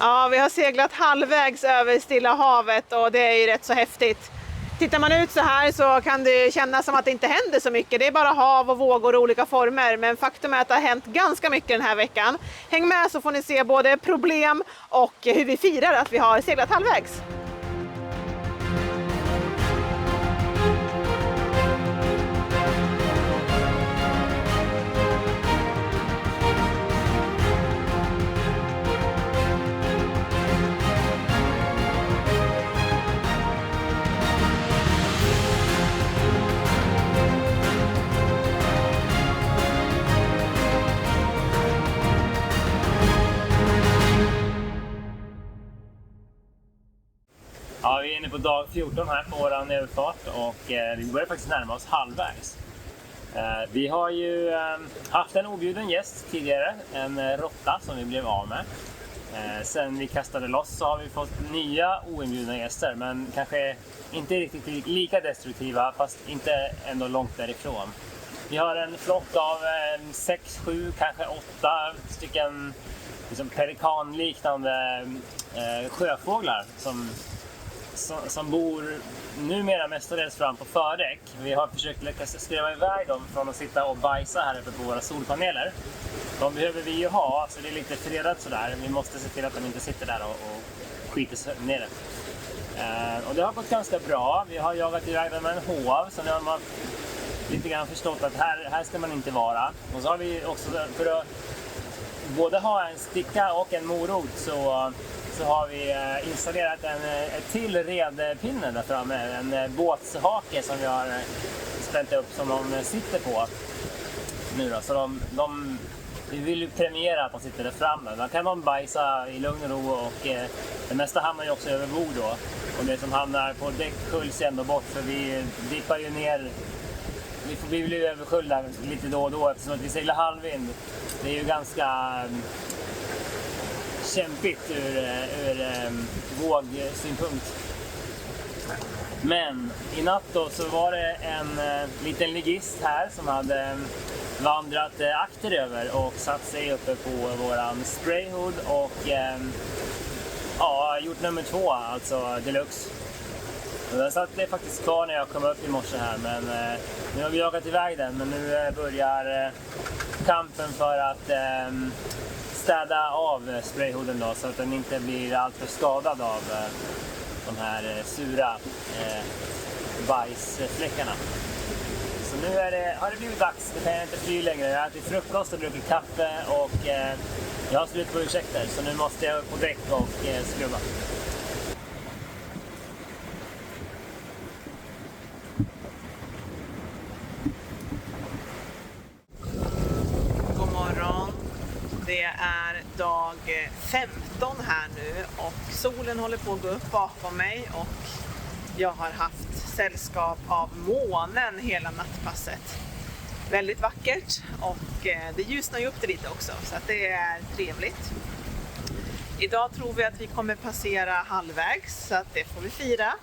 Ja, vi har seglat halvvägs över Stilla havet och det är ju rätt så häftigt. Tittar man ut så här så kan det kännas som att det inte händer så mycket. Det är bara hav och vågor i olika former, men faktum är att det har hänt ganska mycket den här veckan. Häng med så får ni se både problem och hur vi firar att vi har seglat halvvägs. Ja, vi är inne på dag 14 här på vår överfart och vi börjar faktiskt närma oss halvvägs. Vi har ju haft en objuden gäst tidigare, en råtta som vi blev av med. Sen vi kastade loss så har vi fått nya oinbjudna gäster, men kanske inte riktigt lika destruktiva, fast inte ändå långt därifrån. Vi har en flock av 6, 7, kanske 8 stycken liksom pelikanliknande sjöfåglar som bor numera mestadels fram på fördäck. Vi har försökt lyckas skräva iväg dem från att sitta och bajsa här uppe på våra solpaneler. De behöver vi ju ha, så det är lite fredat sådär. Vi måste se till att de inte sitter där och skiter ner det. Och det har gått ganska bra. Vi har jagat iväg dem med en hov, så nu har man lite grann förstått att här ska man inte vara. Och så har vi också, för att både ha en sticka och en morot, så har vi installerat ett till redpinne där framme, en båtshake som vi har spänt upp som de sitter på nu då. Så vi vill ju premiera att de sitter där framme. Då kan de bajsa i lugn och ro och det mesta hamnar ju också över bord då. Och det som hamnar på däck sköljs ändå bort, för vi dippar ju ner. Vi blir ju översköljda lite då och då eftersom att vi seglar halvvind. Det är ju ganska kämpigt ur vågsynpunkt. Men i natt då så var det en liten ligist här som hade vandrat akteröver och satt sig uppe på våran sprayhood och gjort nummer 2, alltså deluxe. Och den satt det faktiskt kvar när jag kom upp i morse här, men nu har vi jagat iväg den, men nu börjar kampen för att städa av sprayhooden då, så att den inte blir alltför skadad av de här sura bajsfläckarna. Så nu har det blivit dags, det kan jag inte fly längre. Jag har ätit frukost och druckit kaffe och jag har slut på ursäkter, så nu måste jag upp på däck och skrubba. Det är dag 15 här nu och solen håller på att gå upp bakom mig och jag har haft sällskap av månen hela nattpasset. Väldigt vackert och det ljusnar ju upp det lite också, så att det är trevligt. Idag tror vi att vi kommer passera halvvägs, så att det får vi fira.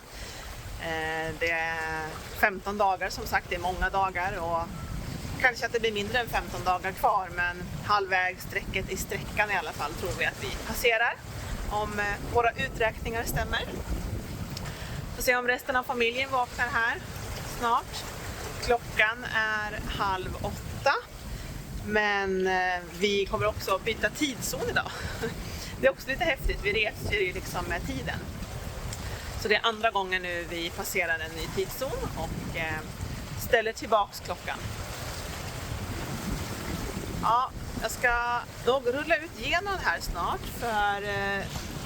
Det är 15 dagar som sagt, det är många dagar och kanske att det blir mindre än 15 dagar kvar, men halvvägssträcket i sträckan i alla fall tror vi att vi passerar, om våra uträkningar stämmer. Får se om resten av familjen vaknar här snart. Klockan är 7:30, men vi kommer också byta tidszon idag. Det är också lite häftigt, vi reser ju liksom med tiden. Så det är andra gången nu vi passerar en ny tidszon och ställer tillbaks klockan. Ja, jag ska nog rulla ut genom här snart, för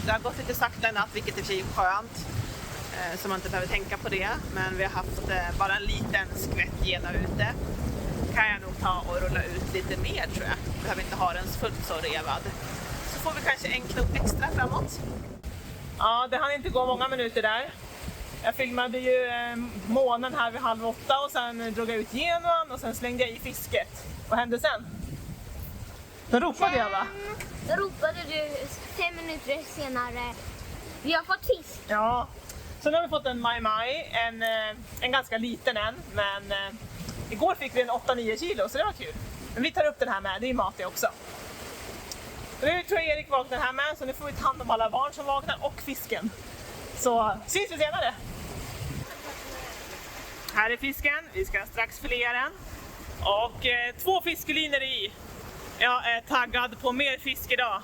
det har gått lite sakta i natt, vilket är för sig skönt, så man inte behöver tänka på det. Men vi har haft bara en liten skvätt gena ute. Kan jag nog ta och rulla ut lite mer, tror jag. Behöver inte ha den fullt så revad. Så får vi kanske en knop extra framåt. Ja, det hann inte gå många minuter där. Jag filmade ju månen här vid 7:30 och sen drog jag ut genuan och sen slängde jag i fisket. Vad hände sen? Då ropade jag, va? Då ropade du 5 minuter senare. Vi har fått fisk. Ja, så nu har vi fått en mai-mai, en ganska liten än, men igår fick vi en 8-9 kilo, så det var kul. Men vi tar upp den här med, det är mat det också. Nu tror jag Erik vaknar här med, så nu får vi ta hand om alla barn som vaknar och fisken. Så syns vi senare. Här är fisken, vi ska strax filea den. Och 2 fiskelinor i. Jag är taggad på mer fisk idag.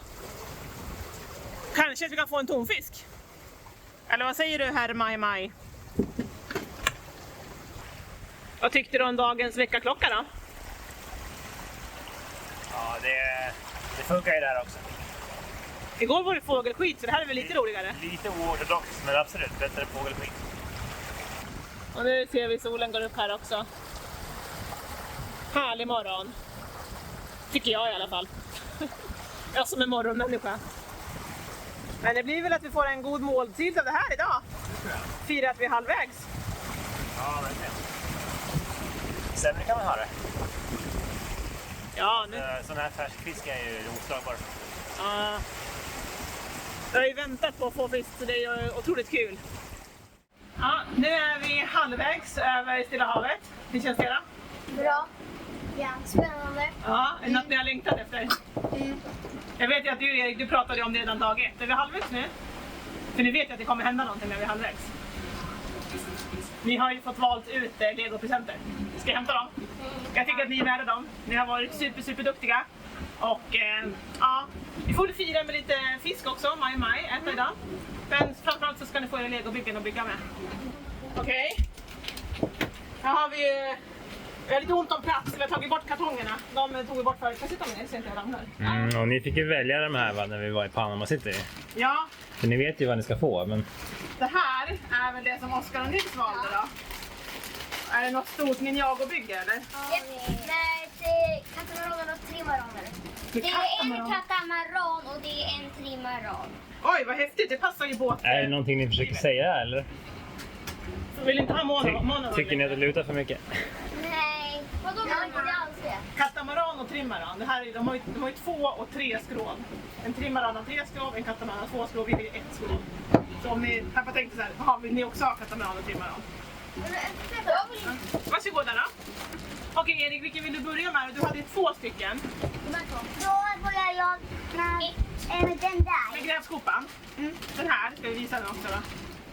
Kanske vi kan få en tonfisk. Eller vad säger du, herr Maj? Vad tyckte du om dagens veckaklocka då? Ja, det funkar ju där också. Igår var det fågelskit, så det här är väl lite roligare. Lite oortodox, men absolut bättre fågelskit. Och nu ser vi solen går upp här också. Härlig morgon. Tycker jag i alla fall. Jag som är morgonmänniska. Men det blir väl att vi får en god måltid av det här idag. Fira att vi är halvvägs. Ja, verkligen. Sämre kan man ha det. Ja, nu. Sån här färsk fisk är ju oslagbar. Ja. Jag har ju väntat på att få fisk, så det är ju otroligt kul. Ja, nu är vi halvvägs över Stilla havet. Hur känns det då? Bra. Ja, spännande. Ja, är det något ni har längtat efter? Jag vet ju att du, Erik, du pratade om det redan dag 1. Är vi halvvägs nu? För ni vet ju att det kommer hända någonting när vi är halvvägs. Ni har ju fått valt ut Lego-presenter. Ska jag hämta dem? Jag tycker att ni är värda dem. Ni har varit superduktiga. Och ja, vi får fira med lite fisk också, maj, äta idag. Men framförallt så ska ni få era Lego-byggen att bygga med. Okej. Här har vi har lite ont om plats, vi har tagit bort kartongerna. De tog vi bort förut. Jag sitter med, så inte jag ramlar. Och ni fick ju välja de här, va, när vi var i Panama City. Ja. För ni vet ju vad ni ska få, men... Det här är väl det som Oskar och Nils valde då? Är det något stort Ninjago-bygge eller? Nej, det är katamaran och trimaraner. Det är en katamaran och det är en trimaran. Oj, vad häftigt, det passar ju båt. Är det någonting ni försöker säga, eller? Så vill inte ha mono. Tycker ni att det lutar för mycket? Nej, vadå menar inte det alls det? Katamaran och trimaran, det här är, de har ju 2 och 3 skrov. En trimaran har 3 skrov, en katamaran har 2 skrov, vi har 1 skrov. Så om ni här tänkte så här, vill ni också ha katamaran och trimaran? Varsågoda då. Okej Erik, vilken vill du börja med? Du hade 2 stycken. Då börjar jag med den där. Med grävskopan. Den här, ska vi visa den också då.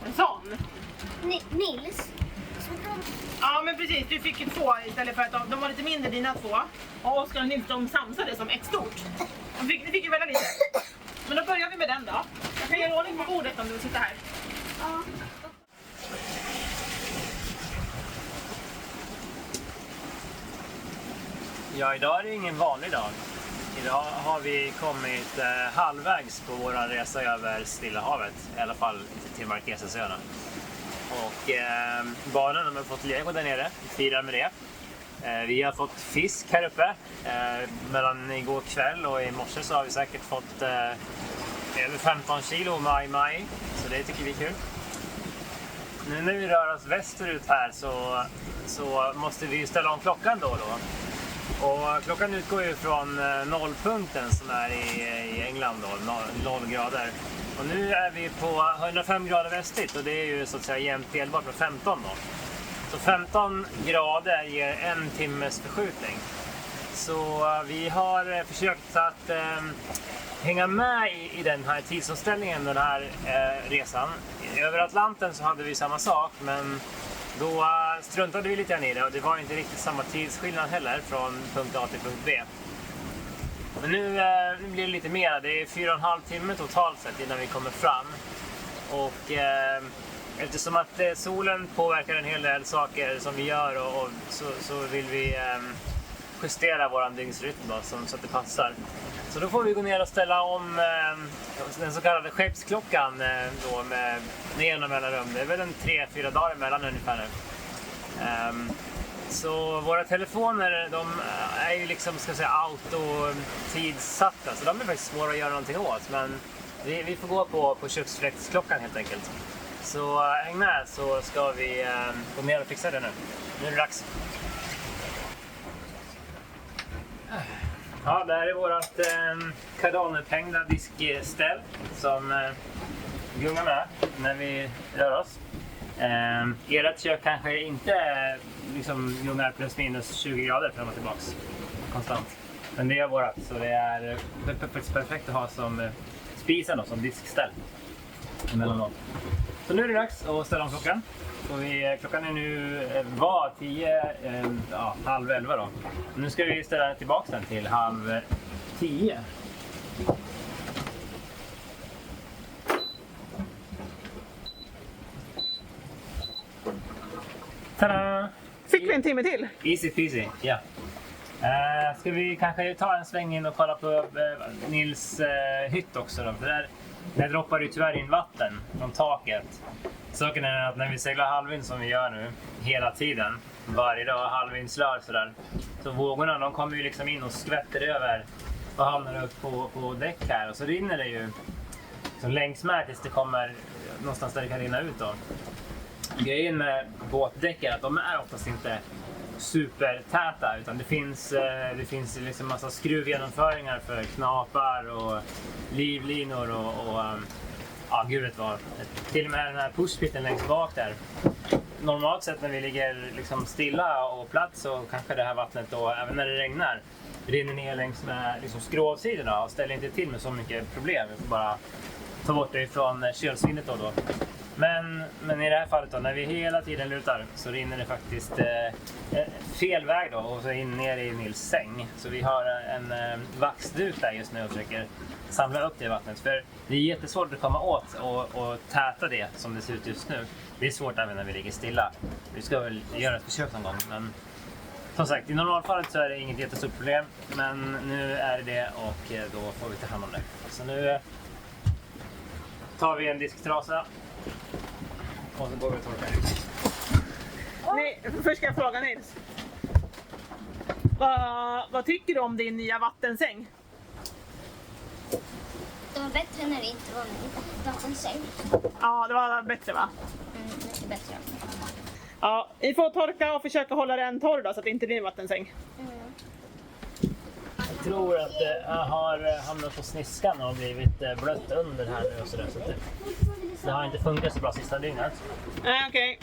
En sån. Nils. Ja men precis, du fick ju 2 istället för att de var lite mindre dina 2. Och Oskar och Nils, de samsade som ett stort. Ni fick ju välja lite. Men då börjar vi med den då. Jag kan göra ordning på bordet om du vill sitta här. Ja. Ja, idag är det ingen vanlig dag. Idag har vi kommit halvvägs på vår resa över Stilla havet. I alla fall till Marquesasöarna. Och barnen har fått lego där nere. Vi firar med det. Vi har fått fisk här uppe. Mellan igår kväll och i morse så har vi säkert fått över 15 kilo maj. Så det tycker vi är kul. Nu när vi rör oss västerut här så måste vi ställa om klockan då och då. Och klockan utgår ju från nollpunkten som är i England då, 0 grader. Och nu är vi på 105 grader västligt och det är ju så att säga jämnt delbart med 15 då. Så 15 grader ger 1 timmes förskjutning. Så vi har försökt att hänga med i den här tidsomställningen, den här resan. Över Atlanten så hade vi samma sak, men då struntade vi lite grann i det och det var inte riktigt samma tidsskillnad heller från punkt A till punkt B. Men nu blir det lite mer, det är 4,5 timmar totalt sett innan vi kommer fram. Och eftersom att solen påverkar en hel del saker som vi gör och så vill vi justera våran dygnsrytm då, så att det passar. Så då får vi gå ner och ställa om den så kallade skeppsklockan då med jämna mellanrum. Det är väl en 3-4 dagar emellan ungefär nu. Så våra telefoner, de är ju liksom, ska jag säga, autotidssatta, så de är faktiskt svåra att göra någonting åt. Men vi får gå på köksfläktsklockan helt enkelt. Så häng med så ska vi gå ner och fixa det nu. Nu är det dags. Ja, det här är vårt kardanupphängda diskställ som gungar med när vi rör oss. Ert kök kanske inte liksom gungar plus minus 20 grader fram och tillbaks konstant. Men det är vårat, så det är perfekt att ha som spisen då, som diskställ. Emellanåt. Så nu är det dags att ställa om klockan. Och klockan är nu var 10:30 då. Nu ska vi ställa tillbaka den till 9:30. Tada! Fick vi en timme till? Easy peasy, ja. Ska vi kanske ta en sväng in och kolla på Nils hytt också då? För där droppar det tyvärr in vatten från taket. Saken är att när vi seglar halvvind som vi gör nu hela tiden, varje dag halvvindslör sådär, så vågorna de kommer ju liksom in och skvätter över och hamnar upp på däck här, och så rinner det ju så längs med tills det kommer någonstans där det kan rinna ut då. Grejen med båtdäck är att de är oftast inte supertäta, utan det finns liksom massa skruvgenomföringar för knapar och livlinor och ja, gud vet vad. Till och med den här pushpitten längst bak där. Normalt sett när vi ligger liksom stilla och platt så kanske det här vattnet då, även när det regnar, rinner ner längs med liksom skrovsidorna och ställer inte till med så mycket problem. Vi får bara ta bort det från kölsvinnet då. Men i det här fallet då, när vi hela tiden lutar så rinner det faktiskt fel väg då och så in ner i Nils säng. Så vi har en vaxduk där just nu och försöker samla upp det vattnet. För det är jättesvårt att komma åt och täta det som det ser ut just nu. Det är svårt även när vi ligger stilla. Vi ska väl göra ett försök någon gång. Men som sagt, i normalfallet så är det inget jättestort problem. Men nu är det och då får vi ta hand om det. Så nu tar vi en disktrasa. Och så går vi och torkar. Nej, först ska jag fråga Nils. Vad tycker du om din nya vattensäng? Det var bättre när det inte var min vattensäng. Ja, det var bättre va? Mycket bättre. Ja, vi får torka och försöka hålla den torr då så att det inte blir en vattensäng. Jag tror att det har hamnat på sniskan och blivit blött under här nu och sådär. Så det har inte funkat så bra sista dygnet. Nej, okej.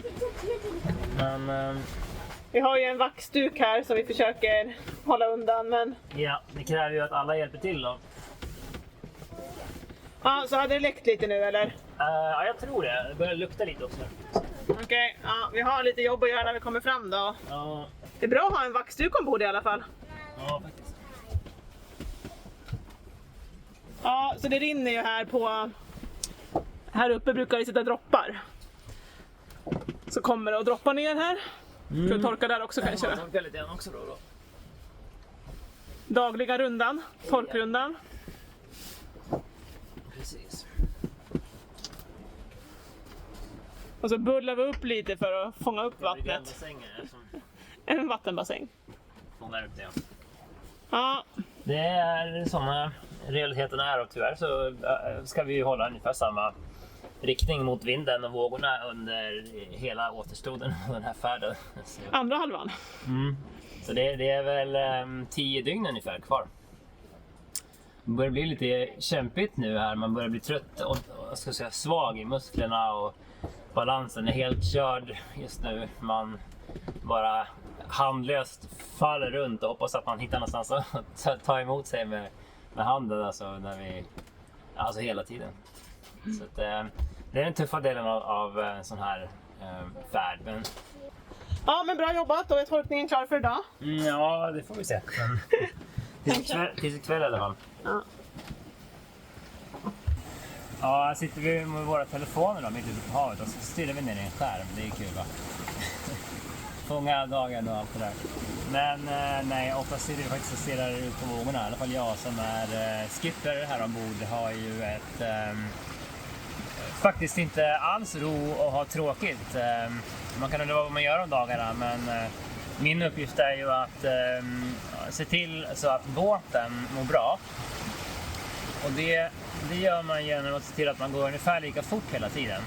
Men Vi har ju en vaxduk här som vi försöker hålla undan, men... ja, det kräver ju att alla hjälper till då. Ja, så hade det läckt lite nu eller? Ja, jag tror det. Det börjar lukta lite också. Okej, ja, vi har lite jobb att göra när vi kommer fram då. Ja, Det är bra att ha en vaxduk ombord i alla fall. ja faktiskt. Ja, så det rinner ju här på... Här uppe brukar det sitta droppar. Så kommer det att droppa ner här. För att torka där också kanske. Jag torkar lite grann också då. Dagliga rundan, torkrundan. Precis. Och så bullar vi upp lite för att fånga upp Det är vattnet. bassänger som En vattenbassäng. fångar upp det. Ja, Det är sådana realiteterna är och tyvärr så ska vi ju hålla ungefär samma riktning mot vinden och vågorna under hela återstoden av den här färden. andra halvan. Så det är väl 10 dygn ungefär kvar. Det börjar bli lite kämpigt nu här, man börjar bli trött och ska säga, svag i musklerna och balansen är helt körd just nu. Man bara handlöst faller runt och hoppas att man hittar någonstans att ta emot sig med handen alltså hela tiden. Så att, det är den tuffa delen av en sån här färd. Ja, men bra jobbat. Då är torkningen klar för idag. Ja, det får vi se. Tills ikväll i alla fall. Ja. Ja, här sitter vi med våra telefoner då, mitt ute på havet och så stirrar vi ner i en skärm. Det är kul va? Fånga dagen och allt det där. Men nej, ofta sitter vi faktiskt och stirrar ut på vågorna. I alla fall jag som är skipper här ombord har ju ett faktiskt inte alls ro och ha tråkigt. Man kan undra vad man gör om dagarna, men min uppgift är ju att se till så att båten mår bra. Och det gör man genom att se till att man går ungefär lika fort hela tiden.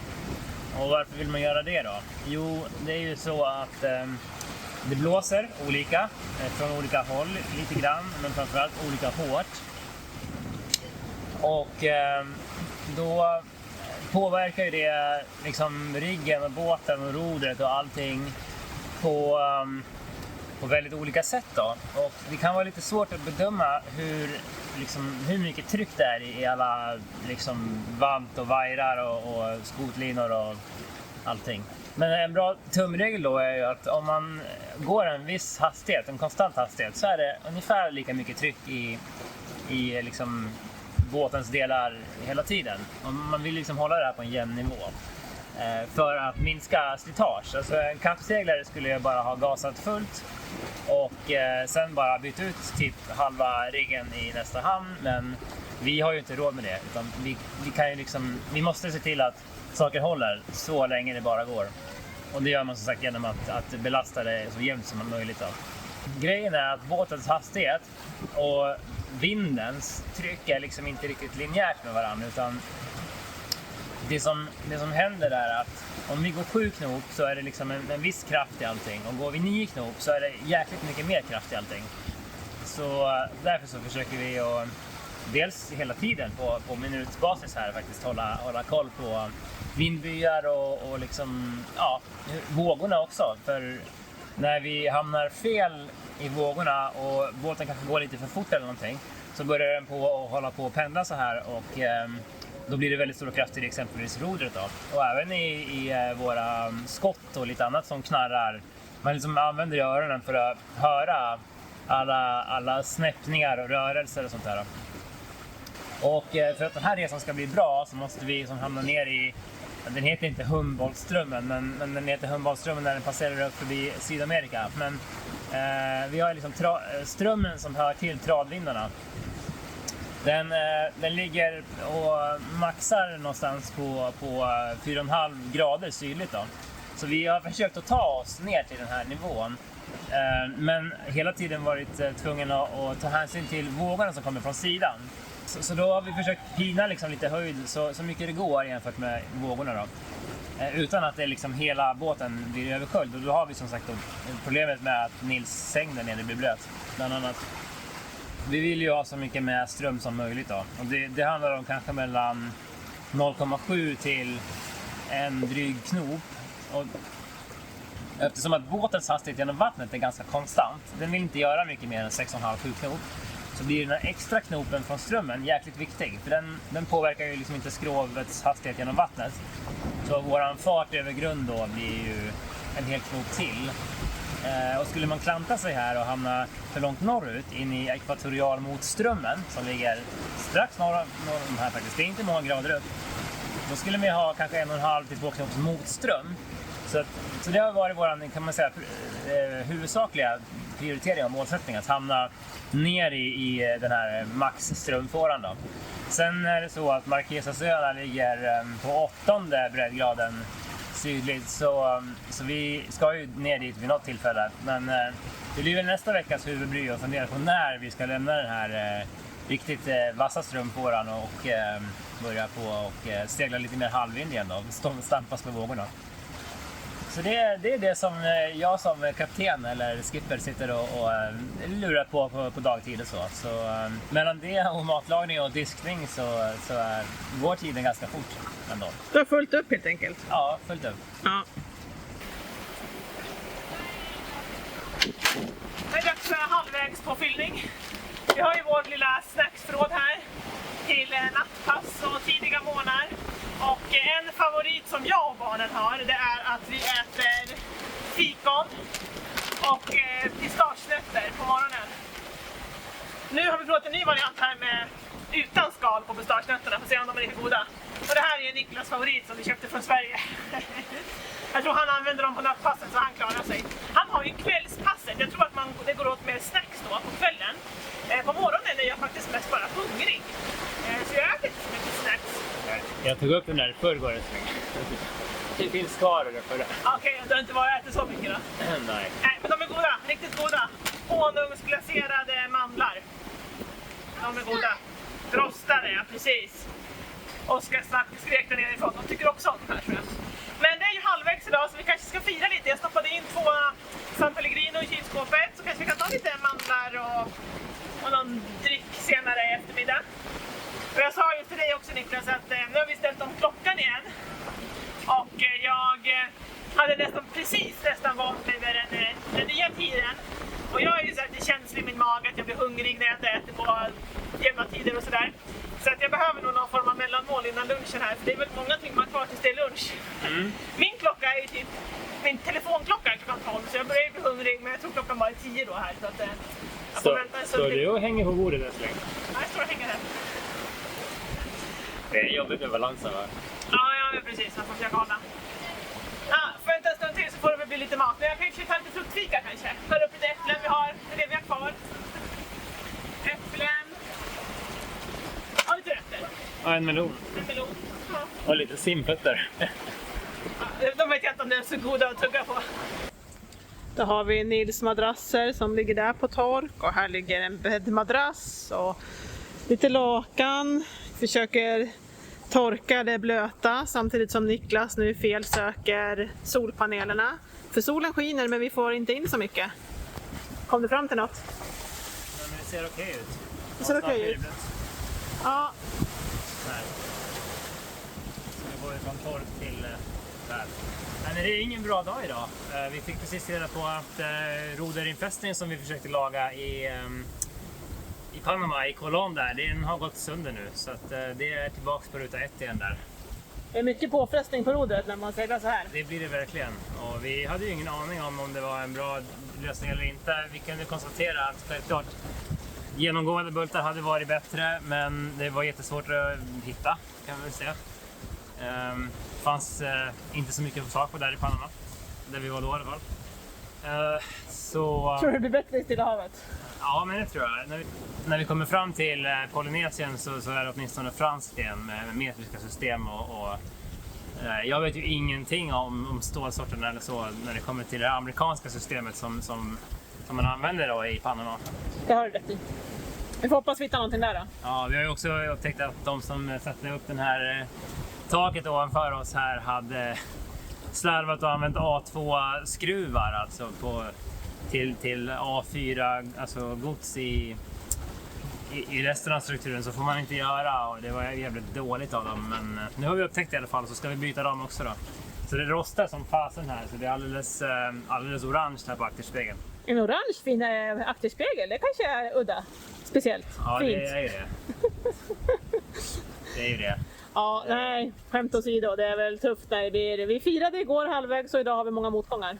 Och varför vill man göra det då? Jo, det är ju så att det blåser olika från olika håll lite grann, men framförallt olika hårt. Och då påverkar ju det liksom riggen och båten och rodret och allting på på väldigt olika sätt då. Och det kan vara lite svårt att bedöma hur mycket tryck det är i alla liksom, vant och vajrar och skotlinor och allting. Men en bra tumregel då är ju att om man går en viss hastighet, en konstant hastighet, så är det ungefär lika mycket tryck i liksom båtens delar hela tiden. Om man vill liksom hålla det här på en jämn nivå. För att minska slitage. Alltså en kappseglare skulle jag bara ha gasat fullt och sen bara bytt ut typ halva riggen i nästa hamn. Men vi har ju inte råd med det, utan vi kan ju liksom, vi måste se till att saker håller så länge det bara går. Och det gör man som sagt genom att belasta det så jämnt som möjligt då. Grejen är att båtens hastighet och vindens tryck är liksom inte riktigt linjärt med varandra, utan det som händer är att om vi går 7 knop så är det liksom en viss kraft i allting, och går vi 9 knop så är det jäkligt mycket mer kraft i allting. Så därför så försöker vi att dels hela tiden på minutsbasis här faktiskt hålla koll på vindbyar och liksom, ja, vågorna också. För när vi hamnar fel i vågorna och båten kanske går lite för fort eller någonting, så börjar den på att hålla på och pendla så här, och då blir det väldigt stora krafter i exempelvis rodret då. Och även i våra skott och lite annat som knarrar. Man liksom använder öronen för att höra alla snäppningar och rörelser och sånt där då. Och för att den här resan ska bli bra så måste vi som hamna ner i, den heter inte Humboldtströmmen, men den heter Humboldtströmmen när den passerar upp förbi Sydamerika. Men vi har liksom strömmen som hör till tradvindarna. Den ligger och maxar någonstans på 4,5 grader sydligt då. Så vi har försökt att ta oss ner till den här nivån. Men hela tiden varit tvungen att ta hänsyn till vågorna som kommer från sidan. Så då har vi försökt pina liksom lite höjd så mycket det går jämfört med vågorna då. Utan att det liksom hela båten blir översköljd. Och då har vi som sagt då problemet med att Nils säng där nere blir blöt. Bland annat. Vi vill ju ha så mycket med ström som möjligt då. Och det handlar om kanske mellan 0,7 till en dryg knop. Och eftersom att båtens hastighet genom vattnet är ganska konstant, den vill inte göra mycket mer än 6,5-7 knop, så blir den här extra knopen från strömmen jäkligt viktig. För den påverkar ju liksom inte skrovets hastighet genom vattnet. Så våran fart över grund då blir ju en hel knop till. Och skulle man klanta sig här och hamna för långt norrut in i ekvatorialmotströmmen som ligger strax norr om här faktiskt, det är inte många grader upp, då skulle vi ha kanske 1,5 till 2 knops motström. Så det har varit våran, kan man säga, huvudsakliga prioritering och målsättning, att hamna ner i den här maxströmfåran då. Sen är det så att Marquesasöarna ligger på 8:e breddgraden sydligt, så vi ska ju ner dit vid något tillfälle. Men det blir väl nästa veckas huvudbry att fundera på när vi ska lämna den här riktigt vassa strömfåran och börja på och segla lite mer halvvind igen då, stampas på vågorna. Så det är det som jag som kapten eller skipper sitter och lurar på dagtid och så mellan det och matlagning och diskning så är vår tiden ganska fort ändå. Du har fullt upp helt enkelt? Ja, fullt upp. Ja. Det är dags för halvvägs påfyllning. Vi har ju vår lilla snacksförråd här till nattpass och tidiga morgnar. Och en favorit som jag och barnen har, det är att vi äter fikon och pistagenötter på morgonen. Nu har vi provat en ny variant här med utan skal på pistagenötterna, för att se om de är lika goda. Och det här är Niklas favorit som vi köpte från Sverige. Jag tror han använder dem på nattpassen så han klarar sig. Han har ju kvällspasset, jag tror att det går åt mer snacks då på kvällen. På morgonen är jag faktiskt mest bara hungrig. Så jag äter inte så mycket snacks. Jag tog upp den där förrgår. Det finns kvar för det. Okej, du har inte bara ätit så mycket då? Nej. Nej, men de är goda, riktigt goda. Honungsglaserade mandlar. De är goda. Rostade, ja precis. Oskar skrek där nerifrån. De tycker också om de här tror jag. Men det är ju halvvägs idag så vi kanske ska fira lite. Jag stoppade in 2 San Pellegrino i kylskåpet. Så kanske vi kan ta lite mandlar och någon dryck senare i eftermiddag. Och jag sa ju till dig också Niklas att nu har vi ställt om klockan igen. Och jag hade nästan valt över den nya tiden. mage, att jag blir hungrig när jag inte äter på jämna tider och sådär. Så att jag behöver nog någon form av mellanmål innan lunchen här, för det är väl många timmar kvar tills det är lunch. Min klocka är ju typ, min telefonklocka är klockan 12, så jag börjar ju bli hungrig, men jag tror klockan bara är 10 då här. Så att jag får vänta en stund. Står du och hänger på bordet än så länge? Ja, jag står och hänger här. Det är jobbigt med balansen, va? Ja, men precis. Man får försöka hålla. Ja, för en stund till så får det väl bli lite mat. Men jag kan ju ta lite fruktfika kanske. Skär upp lite äpplen vi har, det vi har kvar. Äpplen. Ja, lite rötter. Ja, en melon. En melon. Ja. Och lite simfötter. Ja, de vet jag inte om de är så goda att tugga på. Då har vi Nils madrasser som ligger där på tork. Och här ligger en bäddmadrass och lite lakan. Försöker torka det blöta samtidigt som Niklas nu felsöker solpanelerna. För solen skiner men vi får inte in så mycket. Kom du fram till något? Ja, men det ser okej ut. Det ser okej ut. Ja. Här. Så vi går från tork till där. Men det är ingen bra dag idag. Vi fick precis reda på att roderinfästningen som vi försökte laga i Panama, i Colón där, den har gått sönder nu. Så att det är tillbaka på ruta 1 igen där. Det är mycket påfrestning på rodret när man seglar så här. Det blir det verkligen. Och vi hade ju ingen aning om det var en bra lösning eller inte. Vi kunde konstatera att självklart genomgående bultar hade varit bättre, men det var jättesvårt att hitta, kan vi väl säga. Fanns inte så mycket att få tag på där i Panama, där vi var då i alla fall. Tror du det blir bättre i Stilla havet? Ja, men det tror jag. När vi kommer fram till Polynesien så är det åtminstone franskt igen med metriska system och jag vet ju ingenting om stålsorten eller så när det kommer till det amerikanska systemet som man använder då i Panama. Det har du rätt i. Vi får hoppas vi hittar någonting där då. Ja, vi har ju också upptäckt att de som satte upp den här taket ovanför oss här hade slarvat och använt A2-skruvar alltså till A4, alltså gods i resten av strukturen, så får man inte göra, och det var jävligt dåligt av dem, men nu har vi upptäckt det i alla fall, så ska vi byta dem också då. Så det rostar som fasen här, så det är alldeles orange här på akterspegeln. En orange fin akterspegel, det kanske är udda, speciellt, ja, fint. Det är ju det. Det är ju det. Ja, nej, skämt åsido, det är väl tufft när det blir. Vi firade igår halvvägs och idag har vi många motgångar.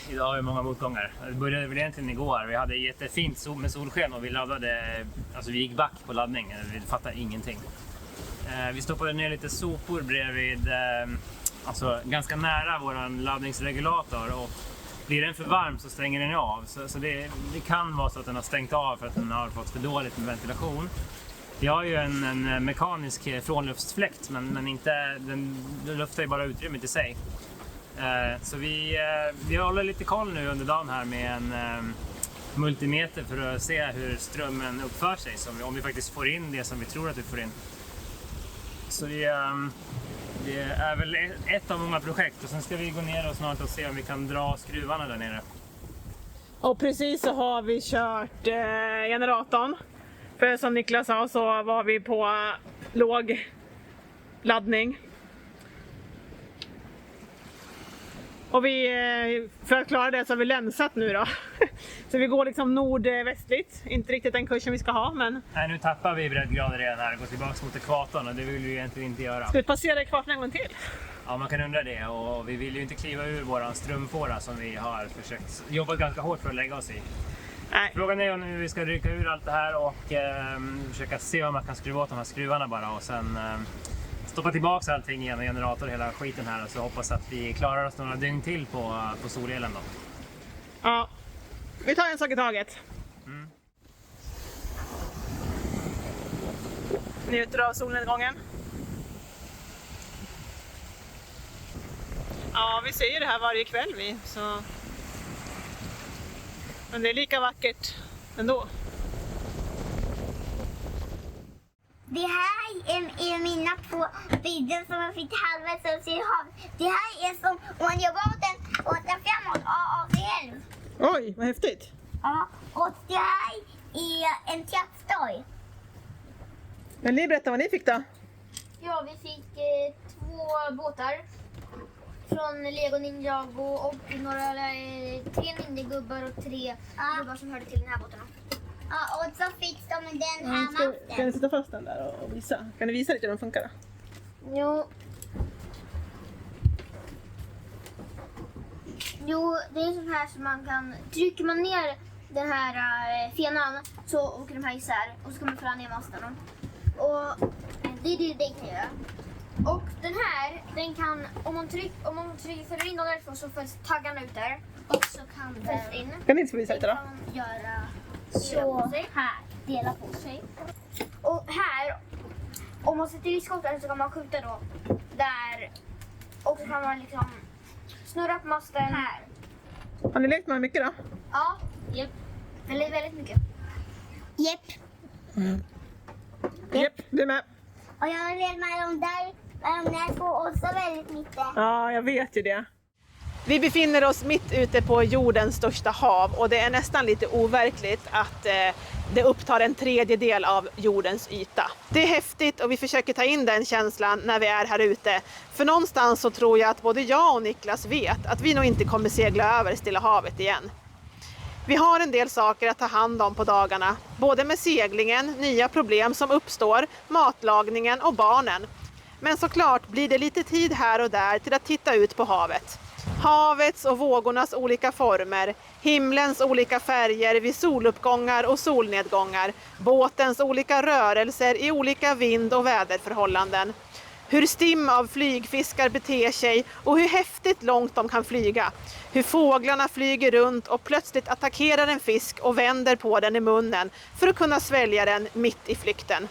Idag har vi många motgångar. Det började väl egentligen igår. Vi hade jättefint med solsken och vi laddade, alltså vi gick back på laddning. Vi fattade ingenting. Vi stoppade ner lite sopor bredvid, alltså ganska nära våran laddningsregulator, och blir den för varm så stänger den av. Så det kan vara så att den har stängt av för att den har fått för dåligt med ventilation. Vi har ju en mekanisk frånluftsfläkt, men inte, den luftar ju bara utrymmet i sig. Så vi håller lite koll nu under dagen här med en multimeter för att se hur strömmen uppför sig, så om vi faktiskt får in det som vi tror att vi får in. Så det är väl ett av många projekt, och sen ska vi gå ner och snart och se om vi kan dra skruvarna där nere. Och precis så har vi kört generatorn. För som Niklas sa så var vi på låg laddning. Och för att klara det så har vi länsat nu då. Så vi går liksom nordvästligt, inte riktigt den kursen vi ska ha, men... Nej, nu tappar vi breddgrader igen här och går tillbaka mot ekvatorn, och det vill vi egentligen inte göra. Ska vi passera ekvatorn en gång till? Ja, man kan undra det, och vi vill ju inte kliva ur våran strömfåra som vi har jobbat ganska hårt för att lägga oss i. Nej. Frågan är om vi ska rycka ur allt det här och försöka se om man kan skruva åt de här skruvarna bara, och sen stoppa tillbaka allting igen och generator hela skiten här, och så hoppas att vi klarar oss några dygn till på solelen då. Ja, vi tar en sak i taget. Njuter av solnedgången. Ja, vi ser ju det här varje kväll vi, så... Men det är lika vackert ändå. Det här är mina två bilder som jag fick halvvägs upp till havet. Det här är som om man jobbar åt en framåt av sig själv. Oj, vad häftigt. Ja, och det här är en trappstoj. Men ni berättar vad ni fick då? Ja, vi fick 2 båtar från Lego Ninjago och några 3 ninjagubbar och 3 gubbar som hörde till den här båten. Ja, och så fick de den här Kan masten. du sätta fast den där och visa? Kan du visa lite hur den funkar då? Jo, det är så här som man kan... Trycker man ner den här fenan så åker de här isär och så kan man fälla ner masten. Och det är det den kan göra. Och den här, den kan... Om man fäller in dem därifrån så fälls taggarna ut där. Och så kan den in. Kan du inte visa lite då? kan man göra så här. Dela på sig. Och här, om man sätter i skottet så kan man skjuta då där. Och så kan man liksom snurra på masten här. Har ni lekt med mycket då? Ja, japp. Väldigt, väldigt mycket. Japp. Japp, du är med. Och jag har lekt med de där två också väldigt mycket. Ja, jag vet ju det. Vi befinner oss mitt ute på jordens största hav och det är nästan lite overkligt att det upptar en tredjedel av jordens yta. Det är häftigt och vi försöker ta in den känslan när vi är här ute. För någonstans så tror jag att både jag och Niklas vet att vi nog inte kommer segla över Stilla havet igen. Vi har en del saker att ta hand om på dagarna, både med seglingen, nya problem som uppstår, matlagningen och barnen. Men såklart blir det lite tid här och där till att titta ut på havet. Havets och vågornas olika former, himlens olika färger vid soluppgångar och solnedgångar, båtens olika rörelser i olika vind- och väderförhållanden. Hur stim av flygfiskar beter sig och hur häftigt långt de kan flyga. Hur fåglarna flyger runt och plötsligt attackerar en fisk och vänder på den i munnen för att kunna svälja den mitt i flykten.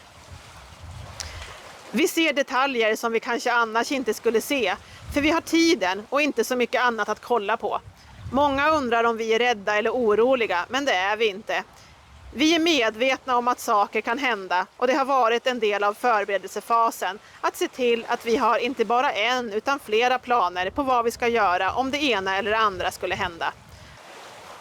Vi ser detaljer som vi kanske annars inte skulle se, för vi har tiden och inte så mycket annat att kolla på. Många undrar om vi är rädda eller oroliga, men det är vi inte. Vi är medvetna om att saker kan hända och det har varit en del av förberedelsefasen att se till att vi har inte bara en utan flera planer på vad vi ska göra om det ena eller det andra skulle hända.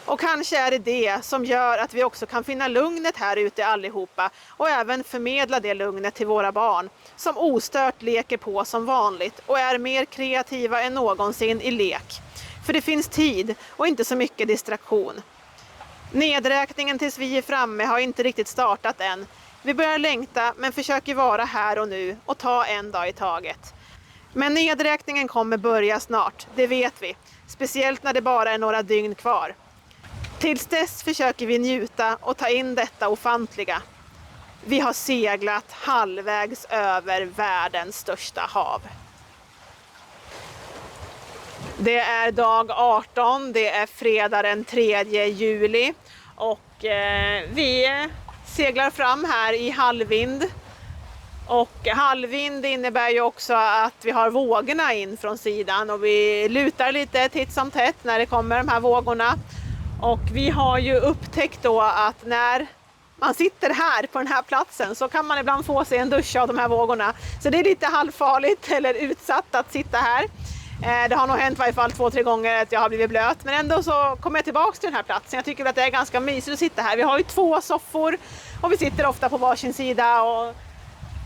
Och kanske är det det som gör att vi också kan finna lugnet här ute allihopa och även förmedla det lugnet till våra barn som ostört leker på som vanligt och är mer kreativa än någonsin i lek. För det finns tid och inte så mycket distraktion. Nedräkningen tills vi är framme har inte riktigt startat än. Vi börjar längta men försöker vara här och nu och ta en dag i taget. Men nedräkningen kommer börja snart, det vet vi. Speciellt när det bara är några dygn kvar. Tills dess försöker vi njuta och ta in detta ofantliga. Vi har seglat halvvägs över världens största hav. Det är dag 18, det är fredag den 3 juli och vi seglar fram här i halvvind. Och halvvind innebär ju också att vi har vågorna in från sidan och vi lutar lite titt som tätt när det kommer de här vågorna. Och vi har ju upptäckt då att när man sitter här på den här platsen så kan man ibland få sig en dusch av de här vågorna. Så det är lite halvfarligt eller utsatt att sitta här. Det har nog hänt i varje fall 2-3 gånger att jag har blivit blöt. Men ändå så kommer jag tillbaka till den här platsen. Jag tycker att det är ganska mysigt att sitta här. Vi har ju 2 soffor och vi sitter ofta på varsin sida och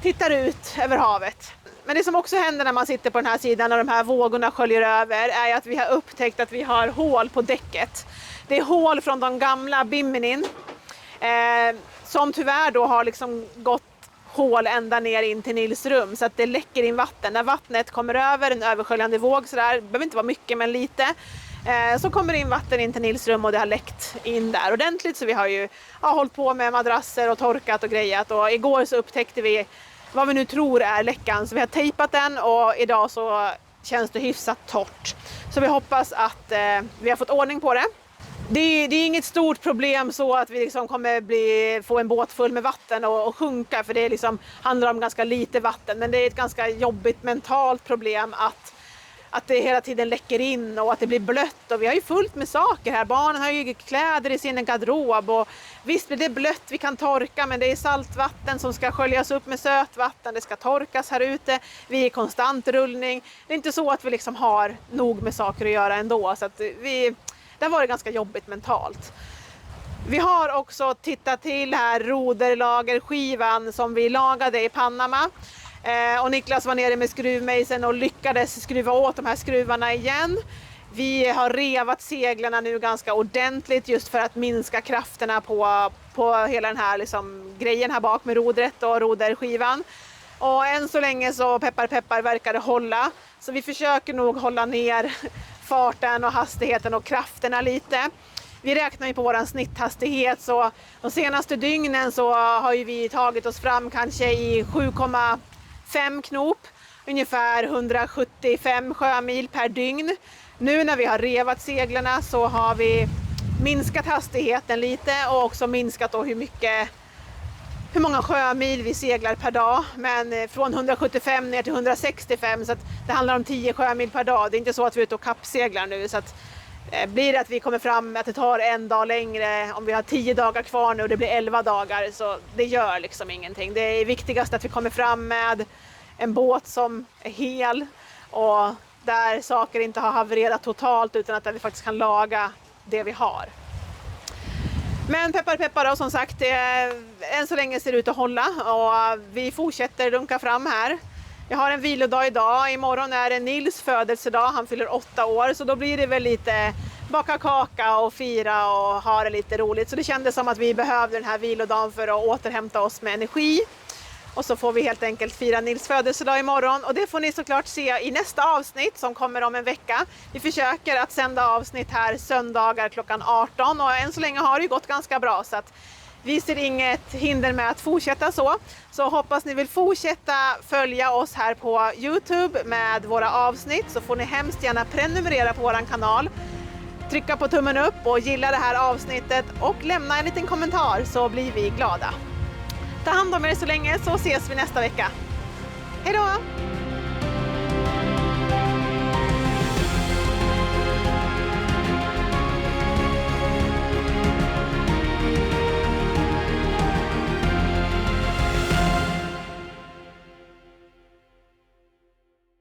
tittar ut över havet. Men det som också händer när man sitter på den här sidan och de här vågorna sköljer över är att vi har upptäckt att vi har hål på däcket. Det är hål från de gamla Biminin som tyvärr då har liksom gått hål ända ner in till Nils rum så att det läcker in vatten. När vattnet kommer över en översköljande våg sådär, det behöver inte vara mycket men lite, så kommer in vatten in till Nils rum och det har läckt in där ordentligt. Så vi har ju hållit på med madrasser och torkat och grejat och igår så upptäckte vi vad vi nu tror är läckan. Så vi har tejpat den och idag så känns det hyfsat torrt. Så vi hoppas att vi har fått ordning på det. Det är inget stort problem så att vi liksom kommer få en båt full med vatten och sjunka, för det liksom handlar om ganska lite vatten. Men det är ett ganska jobbigt mentalt problem att det hela tiden läcker in och att det blir blött. Och vi har ju fullt med saker här. Barnen har ju kläder i sin garderob och visst blir det blött, vi kan torka, men det är saltvatten som ska sköljas upp med sötvatten. Det ska torkas här ute. Vi är i konstant rullning. Det är inte så att vi liksom har nog med saker att göra ändå. Så att det har varit ganska jobbigt mentalt. Vi har också tittat till här roderlagerskivan som vi lagade i Panama. Och Niklas var nere med skruvmejseln och lyckades skruva åt de här skruvarna igen. Vi har revat seglarna nu ganska ordentligt just för att minska krafterna på hela den här liksom, grejen här bak med rodret och roderskivan. Och än så länge så peppar verkar det hålla. Så vi försöker nog hålla ner farten och hastigheten och krafterna lite. Vi räknar ju på våran snitthastighet, så de senaste dygnen så har ju vi tagit oss fram kanske i 7,5 knop. Ungefär 175 sjömil per dygn. Nu när vi har revat seglarna så har vi minskat hastigheten lite och också minskat då hur många sjömil vi seglar per dag. Men från 175 ner till 165, så att det handlar om 10 sjömil per dag. Det är inte så att vi är ute och kappseglar nu, så att blir det att vi kommer fram att det tar en dag längre, om vi har 10 dagar kvar nu och det blir 11 dagar, så det gör liksom ingenting. Det är viktigast att vi kommer fram med en båt som är hel och där saker inte har havererat totalt, utan att vi faktiskt kan laga det vi har. Men peppar då, som sagt, än så länge ser det ut att hålla och vi fortsätter runka fram här. Jag har en vilodag idag, imorgon är det Nils födelsedag, han fyller 8 år, så då blir det väl lite baka kaka och fira och ha det lite roligt. Så det kändes som att vi behövde den här vilodagen för att återhämta oss med energi. Och så får vi helt enkelt fira Nils födelsedag imorgon, och det får ni såklart se i nästa avsnitt som kommer om en vecka. Vi försöker att sända avsnitt här söndagar klockan 18 och än så länge har det gått ganska bra, så att vi ser inget hinder med att fortsätta så. Så hoppas ni vill fortsätta följa oss här på YouTube med våra avsnitt, så får ni hemskt gärna prenumerera på våran kanal. Trycka på tummen upp och gilla det här avsnittet och lämna en liten kommentar, så blir vi glada. Ta hand om er så länge, så ses vi nästa vecka. Hej då!